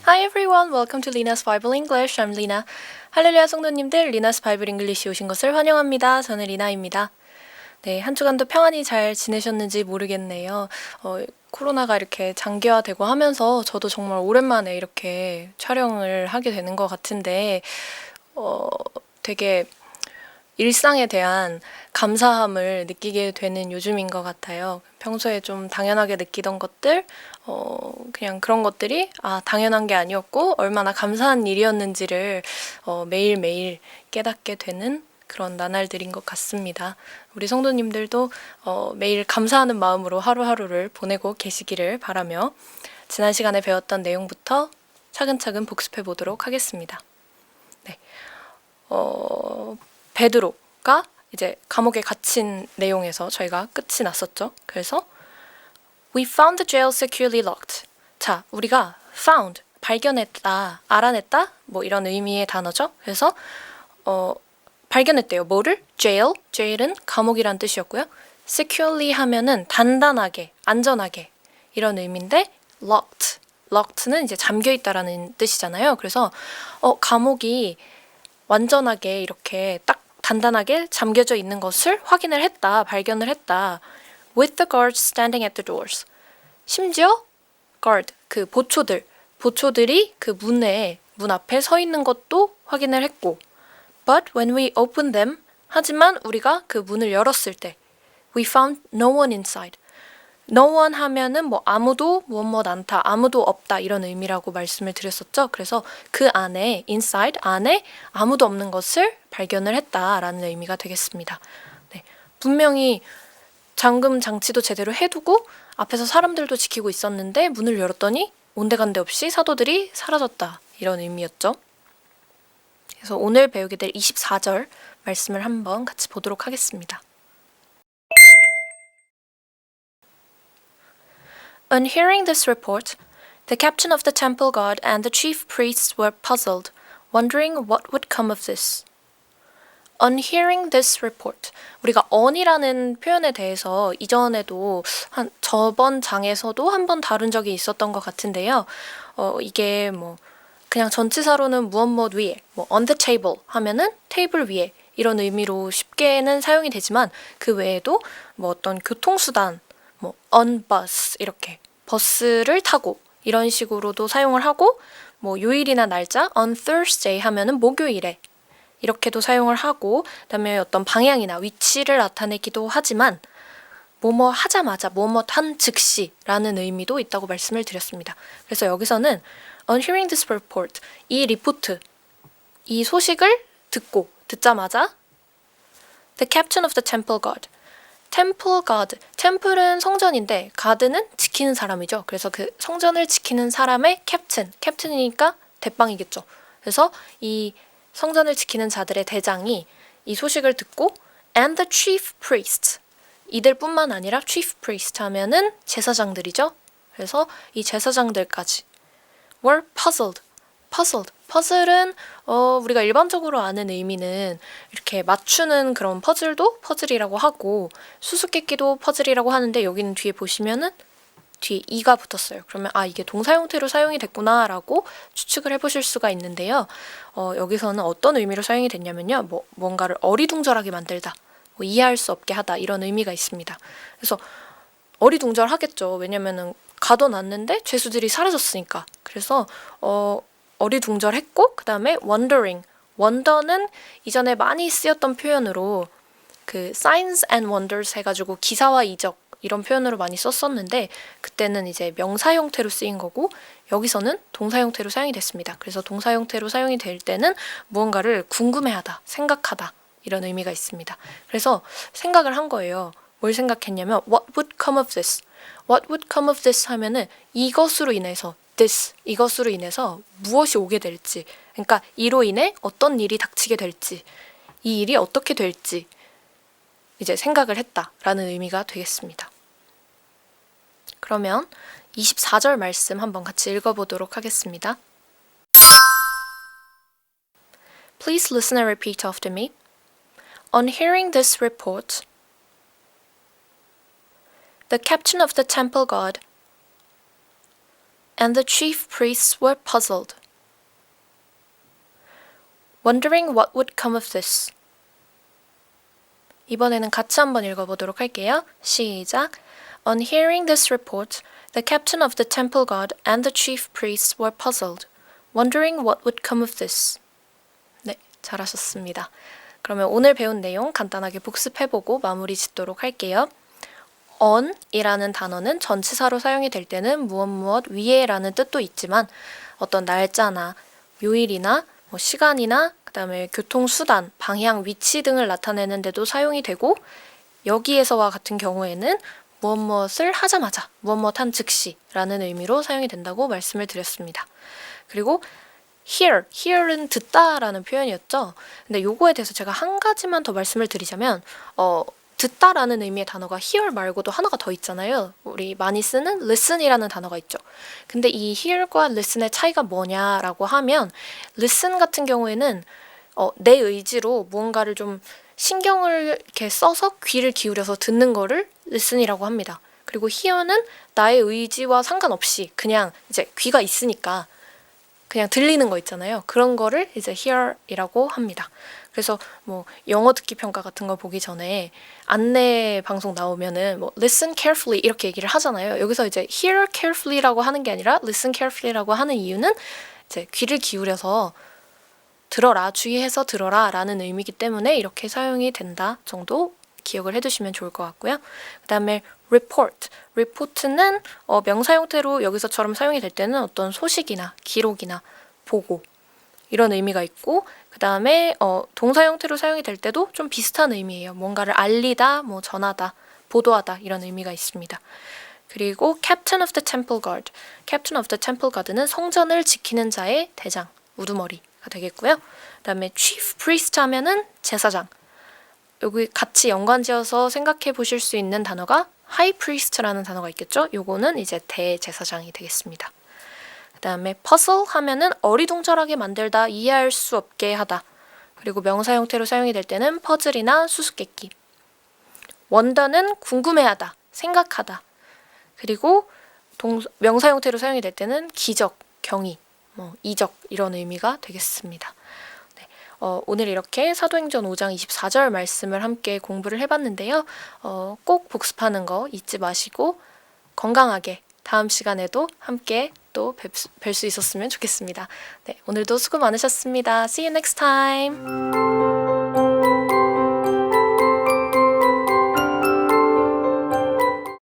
Hi everyone, welcome to Lina's Bible English. I'm Lina. 할렐루야 성도님들, Lina's Bible English에 오신 것을 환영합니다. 저는 리나입니다. 네, 한 주간도 평안히 잘 지내셨는지 모르겠네요. 코로나가 이렇게 장기화되고 하면서 저도 정말 오랜만에 이렇게 촬영을 하게 되는 것 같은데 되게 일상에 대한 감사함을 느끼게 되는 요즘인 것 같아요. 평소에 좀 당연하게 느끼던 것들, 그냥 그런 것들이 당연한 게 아니었고 얼마나 감사한 일이었는지를 매일매일 깨닫게 되는 그런 나날들인 것 같습니다. 우리 성도님들도 매일 감사하는 마음으로 하루하루를 보내고 계시기를 바라며 지난 시간에 배웠던 내용부터 차근차근 복습해 보도록 하겠습니다. 네. 베드로가 이제 감옥에 갇힌 내용에서 저희가 끝이 났었죠. 그래서 We found the jail securely locked. 자, 우리가 found, 발견했다, 알아냈다, 뭐 이런 의미의 단어죠. 그래서 발견했대요. 뭐를? jail, jail은 감옥이란 뜻이었고요. securely 하면은 단단하게, 안전하게 이런 의미인데 locked, locked는 이제 잠겨있다라는 뜻이잖아요. 그래서 감옥이 완전하게 이렇게 딱 단단하게 잠겨져 있는 것을 확인을 했다, 발견을 했다. With the guards standing at the doors. 심지어 guard, 그 보초들이 그 문 앞에 서 있는 것도 확인을 했고 But when we opened them, 하지만 우리가 그 문을 열었을 때 We found no one inside. No one 하면은 뭐 아무도 무엇 않다, 아무도 없다 이런 의미라고 말씀을 드렸었죠. 그래서 그 안에, inside 안에 아무도 없는 것을 발견을 했다라는 의미가 되겠습니다. 네, 분명히 잠금 장치도 제대로 해두고 앞에서 사람들도 지키고 있었는데 문을 열었더니 온데간데 없이 사도들이 사라졌다 이런 의미였죠. 그래서 오늘 배우게 될 24절 말씀을 한번 같이 보도록 하겠습니다. On hearing this report, the captain of the temple guard and the chief priests were puzzled, wondering what would come of this. On hearing this report, 우리가 on이라는 표현에 대해서 이전에도 저번 장에서도 한번 다룬 적이 있었던 것 같은데요. 이게 뭐 그냥 전치사로는 무엇 위에, 뭐 on the table 하면은 테이블 위에 이런 의미로 쉽게는 사용이 되지만 그 외에도 뭐 어떤 교통수단, 뭐 on bus 이렇게 버스를 타고 이런 식으로도 사용을 하고 뭐 요일이나 날짜 on Thursday 하면은 목요일에 이렇게도 사용을 하고 그다음에 어떤 방향이나 위치를 나타내기도 하지만 뭐뭐 하자마자 뭐뭐 한 즉시라는 의미도 있다고 말씀을 드렸습니다. 그래서 여기서는 on hearing this report 이 리포트 이 소식을 듣자마자 the captain of the temple guard temple guard, temple은 성전인데 guard는 지키는 사람이죠. 그래서 그 성전을 지키는 사람의 캡틴이니까 대빵이겠죠. 그래서 이 성전을 지키는 자들의 대장이 이 소식을 듣고 and the chief priest 이들뿐만 아니라 chief priest 하면은 제사장들이죠. 그래서 이 제사장들까지 were puzzled. 퍼즐은 우리가 일반적으로 아는 의미는 이렇게 맞추는 그런 퍼즐도 퍼즐이라고 하고 수수께끼도 퍼즐이라고 하는데 여기는 뒤에 보시면은 뒤에 이가 붙었어요. 그러면 이게 동사 형태로 사용이 됐구나라고 추측을 해보실 수가 있는데요. 여기서는 어떤 의미로 사용이 됐냐면요. 뭔가를 어리둥절하게 만들다, 이해할 수 없게 하다 이런 의미가 있습니다. 그래서 어리둥절하겠죠. 왜냐면은 가둬놨는데 죄수들이 사라졌으니까. 그래서 어리둥절했고 그 다음에 wondering. wonder는 이전에 많이 쓰였던 표현으로 그 signs and wonders 해가지고 기사와 이적 이런 표현으로 많이 썼었는데 그때는 이제 명사 형태로 쓰인 거고 여기서는 동사 형태로 사용이 됐습니다. 그래서 동사 형태로 사용이 될 때는 무언가를 궁금해하다, 생각하다 이런 의미가 있습니다. 그래서 생각을 한 거예요. 뭘 생각했냐면 what would come of this? What would come of this 하면은 이것으로 인해서 이것으로 인해서 무엇이 오게 될지, 그러니까 이로 인해 어떤 일이 닥치게 될지, 이 일이 어떻게 될지 이제 생각을 했다라는 의미가 되겠습니다. 그러면 24절 말씀 한번 같이 읽어보도록 하겠습니다. Please listen and repeat after me. On hearing this report, the captain of the temple guard and the chief priests were puzzled, wondering what would come of this. 이번에는 같이 한번 읽어보도록 할게요. 시작. On hearing this report, the captain of the temple guard and the chief priests were puzzled, wondering what would come of this. 네, 잘하셨습니다. 그러면 오늘 배운 내용 간단하게 복습해보고 마무리 짓도록 할게요. on 이라는 단어는 전치사로 사용이 될 때는 무엇 위에라는 뜻도 있지만 어떤 날짜나 요일이나 시간이나 그 다음에 교통수단, 방향, 위치 등을 나타내는 데도 사용이 되고 여기에서와 같은 경우에는 무엇을 하자마자 무엇한 즉시라는 의미로 사용이 된다고 말씀을 드렸습니다. 그리고 hear은 듣다라는 표현이었죠. 근데 요거에 대해서 제가 한 가지만 더 말씀을 드리자면 듣다라는 의미의 단어가 hear 말고도 하나가 더 있잖아요. 우리 많이 쓰는 listen이라는 단어가 있죠. 근데 이 hear과 listen의 차이가 뭐냐라고 하면 listen 같은 경우에는 내 의지로 무언가를 좀 신경을 이렇게 써서 귀를 기울여서 듣는 거를 listen이라고 합니다. 그리고 hear는 나의 의지와 상관없이 그냥 이제 귀가 있으니까 그냥 들리는 거 있잖아요. 그런 거를 이제 hear이라고 합니다. 그래서 영어 듣기 평가 같은 거 보기 전에 안내 방송 나오면은 listen carefully 이렇게 얘기를 하잖아요. 여기서 이제 hear carefully라고 하는 게 아니라 listen carefully라고 하는 이유는 이제 귀를 기울여서 들어라, 주의해서 들어라 라는 의미이기 때문에 이렇게 사용이 된다 정도 기억을 해두시면 좋을 것 같고요. 그 다음에 report는 명사 형태로 여기서처럼 사용이 될 때는 어떤 소식이나 기록이나 보고 이런 의미가 있고 그 다음에 동사 형태로 사용이 될 때도 좀 비슷한 의미예요. 뭔가를 알리다, 전하다, 보도하다 이런 의미가 있습니다. 그리고 Captain of the Temple Guard. Captain of the Temple Guard는 성전을 지키는 자의 대장, 우두머리가 되겠고요. 그 다음에 Chief Priest 하면은 제사장. 여기 같이 연관지어서 생각해 보실 수 있는 단어가 High Priest라는 단어가 있겠죠? 요거는 이제 대제사장이 되겠습니다. 그 다음에 puzzle 하면은 어리둥절하게 만들다, 이해할 수 없게 하다. 그리고 명사 형태로 사용이 될 때는 퍼즐이나 수수께끼. wonder는 궁금해하다, 생각하다. 그리고 명사 형태로 사용이 될 때는 기적, 경이, 이적 이런 의미가 되겠습니다. 오늘 이렇게 사도행전 5장 24절 말씀을 함께 공부를 해봤는데요. 꼭 복습하는 거 잊지 마시고 건강하게 다음 시간에도 함께 또 뵐 수 있었으면 좋겠습니다. 네, 오늘도 수고 많으셨습니다. See you next time!